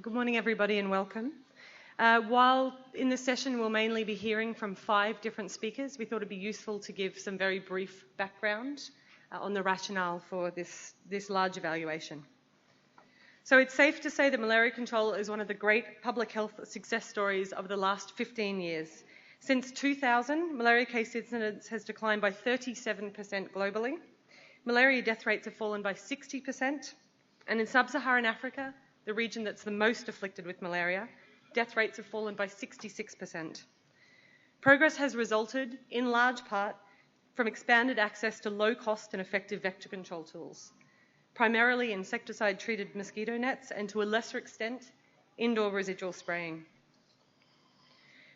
Good morning, everybody, and welcome. While in this session we'll mainly be hearing from 5 different speakers, we thought it'd be useful to give some very brief background on the rationale for this large evaluation. So it's safe to say that malaria control is one of the great public health success stories of the last 15 years. Since 2000, malaria case incidence has declined by 37% globally. Malaria death rates have fallen by 60%, and in sub-Saharan Africa, the region that's the most afflicted with malaria, death rates have fallen by 66%. Progress has resulted, in large part, from expanded access to low-cost and effective vector control tools, primarily insecticide-treated mosquito nets and, to a lesser extent, indoor residual spraying.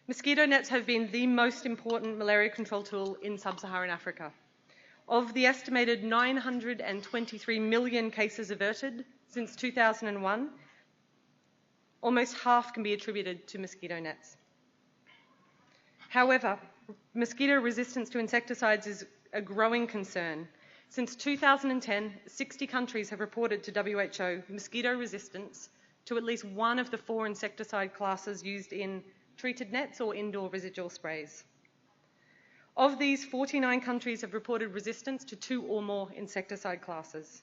Mosquito nets have been the most important malaria control tool in sub-Saharan Africa. Of the estimated 923 million cases averted since 2001, almost half can be attributed to mosquito nets. However, mosquito resistance to insecticides is a growing concern. Since 2010, 60 countries have reported to WHO mosquito resistance to at least one of the 4 insecticide classes used in treated nets or indoor residual sprays. Of these, 49 countries have reported resistance to 2 or more insecticide classes.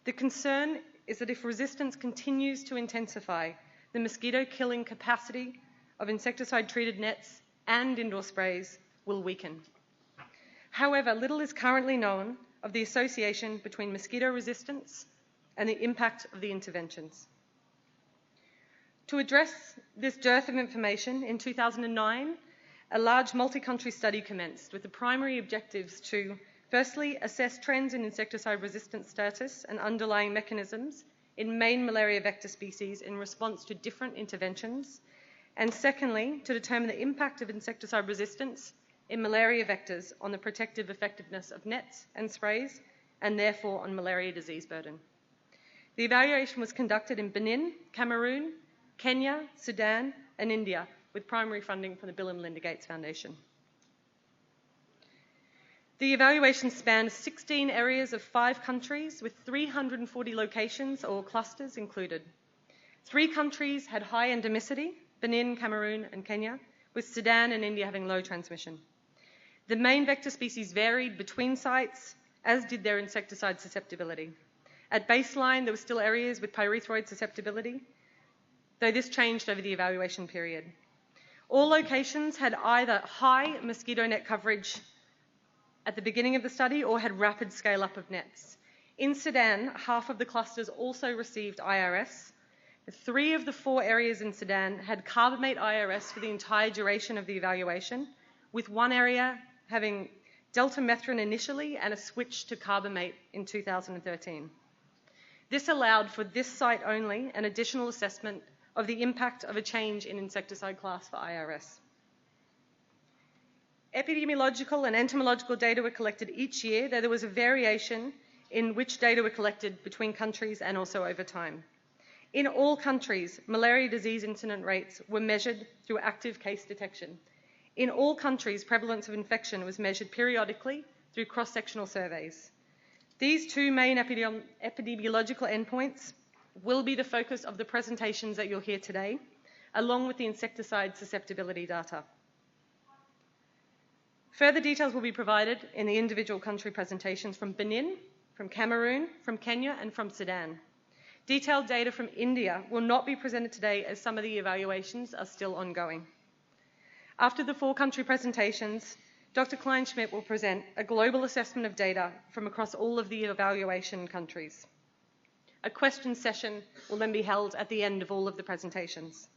The concern is that if resistance continues to intensify, the mosquito killing capacity of insecticide-treated nets and indoor sprays will weaken. However, little is currently known of the association between mosquito resistance and the impact of the interventions. To address this dearth of information, in 2009, a large multi-country study commenced with the primary objectives to, firstly, assess trends in insecticide resistance status and underlying mechanisms in main malaria vector species in response to different interventions, and secondly, to determine the impact of insecticide resistance in malaria vectors on the protective effectiveness of nets and sprays, and therefore on malaria disease burden. The evaluation was conducted in Benin, Cameroon, Kenya, Sudan, and India, with primary funding from the Bill and Melinda Gates Foundation. The evaluation spanned 16 areas of 5 countries with 340 locations or clusters included. 3 countries had high endemicity, Benin, Cameroon, and Kenya, with Sudan and India having low transmission. The main vector species varied between sites, as did their insecticide susceptibility. At baseline, there were still areas with pyrethroid susceptibility, though this changed over the evaluation period. All locations had either high mosquito net coverage at the beginning of the study or had rapid scale-up of nets. In Sudan, half of the clusters also received IRS. 3 of the 4 areas in Sudan had carbamate IRS for the entire duration of the evaluation, with 1 area having deltamethrin initially and a switch to carbamate in 2013. This allowed for this site only an additional assessment of the impact of a change in insecticide class for IRS. Epidemiological and entomological data were collected each year, though there was a variation in which data were collected between countries and also over time. In all countries, malaria disease incident rates were measured through active case detection. In all countries, prevalence of infection was measured periodically through cross-sectional surveys. These 2 main epidemiological endpoints will be the focus of the presentations that you'll hear today, along with the insecticide susceptibility data. Further details will be provided in the individual country presentations from Benin, from Cameroon, from Kenya, and from Sudan. Detailed data from India will not be presented today as some of the evaluations are still ongoing. After the 4 country presentations, Dr. Kleinschmidt will present a global assessment of data from across all of the evaluation countries. A question session will then be held at the end of all of the presentations.